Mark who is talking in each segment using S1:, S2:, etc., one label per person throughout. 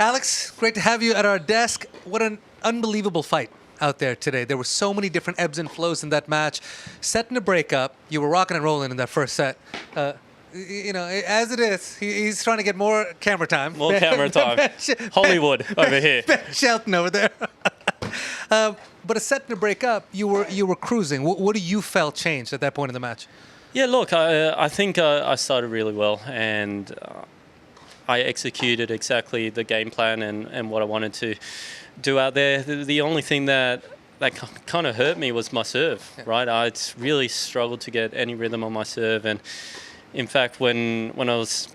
S1: Alex, great to have you at our desk. What an unbelievable fight out there today. There were so many different ebbs and flows in that match. Setting a break up, you were rocking and rolling in that first set. As it is, he's trying to get more camera time.
S2: More camera time. Hollywood over here.
S1: Ben Shelton over there. But a set and a break up, you were cruising. What do you felt changed at that point in the match?
S2: Yeah, look, I think I started really well, and I executed exactly the game plan and what I wanted to do out there. The only thing that kind of hurt me was my serve, right? I really struggled to get any rhythm on my serve, and in fact, when I was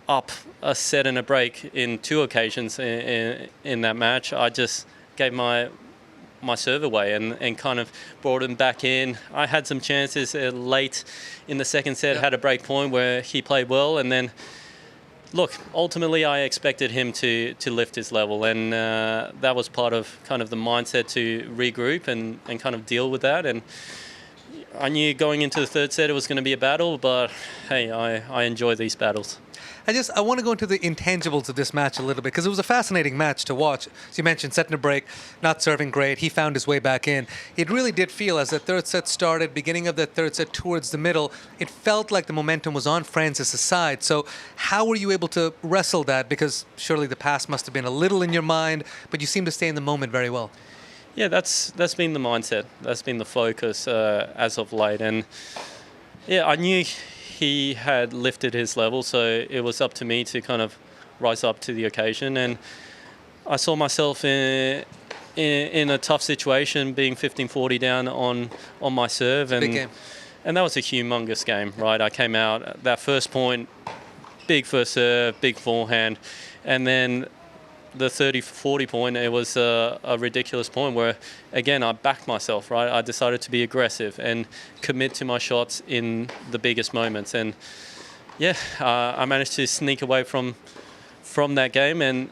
S2: up a set and a break in two occasions in that match, I just gave my serve away and kind of brought him back in. I had some chances late in the second set, had a break point where he played well, and then look, ultimately I expected him to lift his level, and that was part of kind of the mindset to regroup and kind of deal with that. And I knew going into the third set it was going to be a battle, but hey, I enjoy these battles.
S1: I want to go into the intangibles of this match a little bit, because it was a fascinating match to watch. As you mentioned, setting a break, not serving great. He found his way back in. It really did feel, as the third set started, beginning of the third set towards the middle, it felt like the momentum was on Francis' side. So how were you able to wrestle that? Because surely the past must have been a little in your mind, but you seem to stay in the moment very well.
S2: Yeah, that's been the mindset. That's been the focus as of late. And yeah, I knew he had lifted his level, so it was up to me to kind of rise up to the occasion. And I saw myself in a tough situation, being 15-40 down on my serve. And,
S1: big game. And
S2: that was a humongous game, right? I came out, that first point, big first serve, big forehand, and then the 30-40 point, it was a ridiculous point where, again, I backed myself, right? I decided to be aggressive and commit to my shots in the biggest moments. And yeah, I managed to sneak away from that game, and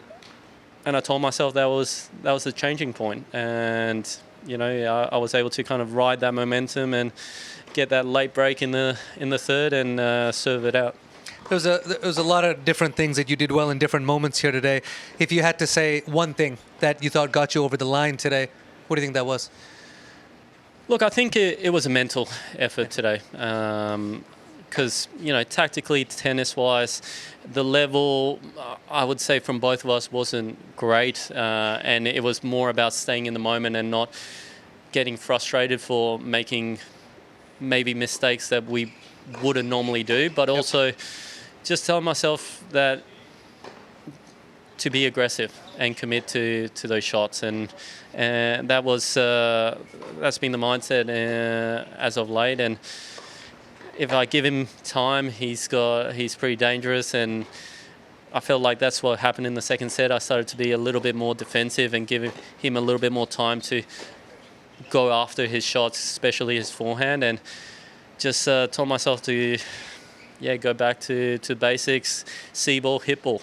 S2: I told myself that was the changing point. And, I was able to kind of ride that momentum and get that late break in the third and serve it out.
S1: There was a lot of different things that you did well in different moments here today. If you had to say one thing that you thought got you over the line today, what do you think that was?
S2: Look, I think it was a mental effort today. Because, tactically, tennis-wise, the level, I would say, from both of us wasn't great. And it was more about staying in the moment and not getting frustrated for making maybe mistakes that we wouldn't normally do, but also just telling myself that to be aggressive and commit to those shots, and that's been the mindset as of late. And if I give him time, he's pretty dangerous, and I felt like that's what happened in the second set. I started to be a little bit more defensive and give him a little bit more time to go after his shots, especially his forehand, and just told myself to go back to basics, see ball, hit ball.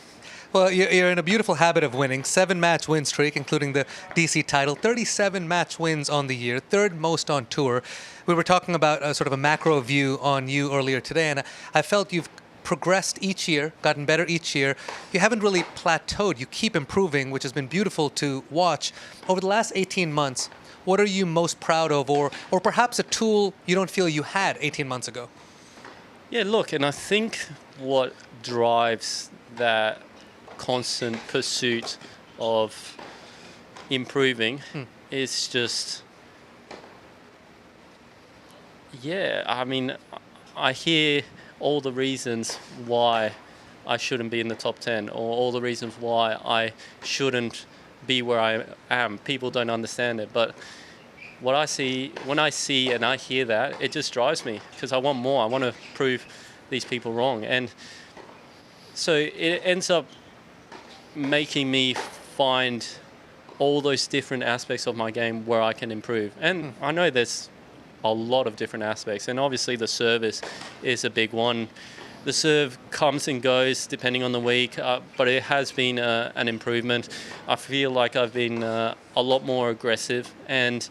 S1: Well, you're in a beautiful habit of winning. 7-match win streak, including the DC title. 37 match wins on the year, third most on tour. We were talking about sort of a macro view on you earlier today, and I felt you've progressed each year, gotten better each year. You haven't really plateaued. You keep improving, which has been beautiful to watch. Over the last 18 months, what are you most proud of, or perhaps a tool you don't feel you had 18 months ago?
S2: Yeah, look, and I think what drives that constant pursuit of improving is just, I hear all the reasons why I shouldn't be in the top 10, or all the reasons why I shouldn't be where I am. People don't understand it, but when I see and I hear that, it just drives me, because I want more. I want to prove these people wrong. And so it ends up making me find all those different aspects of my game where I can improve. And I know there's a lot of different aspects, and obviously the service is a big one. The serve comes and goes depending on the week, but it has been an improvement. I feel like I've been a lot more aggressive, and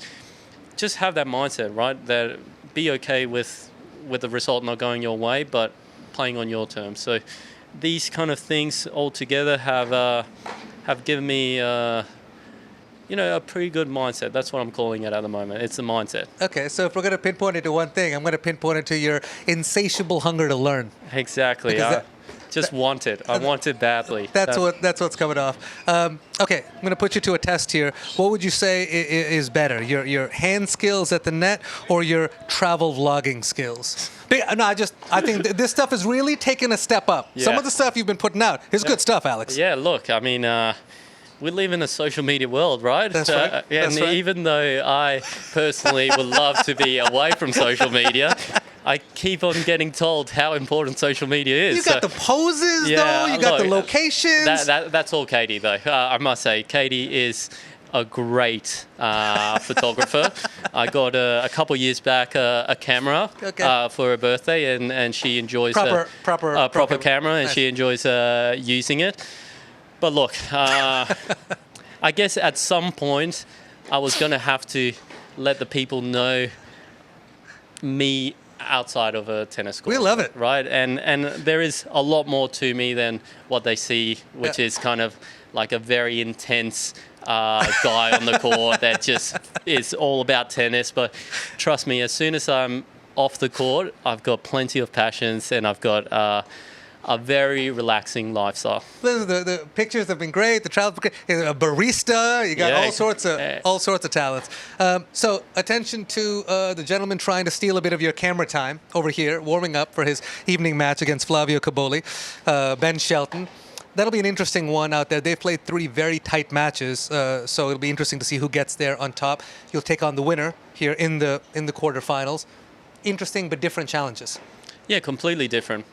S2: just have that mindset, right? That be okay with the result not going your way, but playing on your terms. So these kind of things all together have have given me, a pretty good mindset. That's what I'm calling it at the moment. It's the mindset.
S1: Okay, so if we're going to pinpoint it to one thing, I'm going to pinpoint it to your insatiable hunger to learn.
S2: Exactly.
S1: Because
S2: I just want it. I want it badly.
S1: That's what's coming off. Okay, I'm going to put you to a test here. What would you say is better, your hand skills at the net or your travel vlogging skills? No, I think this stuff is really taking a step up.
S2: Yeah.
S1: Some of the stuff you've been putting out is good stuff, Alex.
S2: Yeah, look, I mean, we live in a social media world, right?
S1: That's right.
S2: And
S1: That's right.
S2: even though I personally would love to be away from social media, I keep on getting told how important social media is.
S1: You got the poses, though. You got the locations.
S2: That's all Katie, though. I must say, Katie is a great photographer. I got a couple years back a camera for her birthday, and she enjoys proper camera, and she enjoys using it. But look, I guess at some point I was going to have to let the people know me outside of a tennis court.
S1: We love it.
S2: Right? And there is a lot more to me than what they see, which is kind of like a very intense guy on the court that just is all about tennis. But trust me, as soon as I'm off the court, I've got plenty of passions, and I've got a very relaxing lifestyle.
S1: The pictures have been great. The travel, a barista. You got all sorts of talents. So attention to the gentleman trying to steal a bit of your camera time over here, warming up for his evening match against Flavio Cobolli, Ben Shelton. That'll be an interesting one out there. They've played 3 very tight matches, so it'll be interesting to see who gets there on top. You'll take on the winner here in the quarterfinals. Interesting but different challenges.
S2: Yeah, completely different.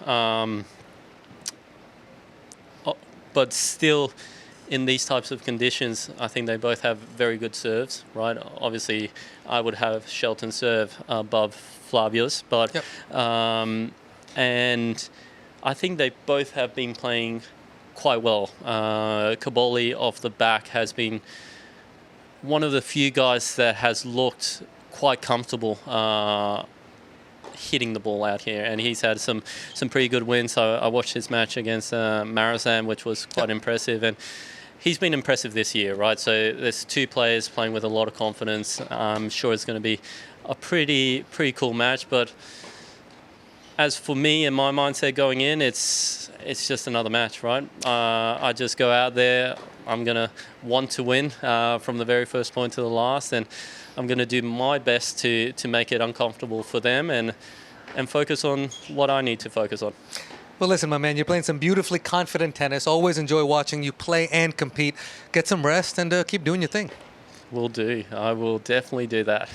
S2: But still, in these types of conditions, I think they both have very good serves, right? Obviously, I would have Shelton serve above Flavio's, but and I think they both have been playing quite well. Cobolli off the back has been one of the few guys that has looked quite comfortable hitting the ball out here, and he's had some pretty good wins. So I watched his match against Marazan, which was quite impressive, and he's been impressive this year, right? So there's 2 players playing with a lot of confidence. I'm sure it's going to be a pretty cool match. But as for me and my mindset going in, it's just another match, right? I just go out there. I'm going to want to win from the very first point to the last, and I'm going to do my best to make it uncomfortable for them and focus on what I need to focus on.
S1: Well, listen, my man, you're playing some beautifully confident tennis. Always enjoy watching you play and compete. Get some rest and keep doing your thing.
S2: Will do. I will definitely do that.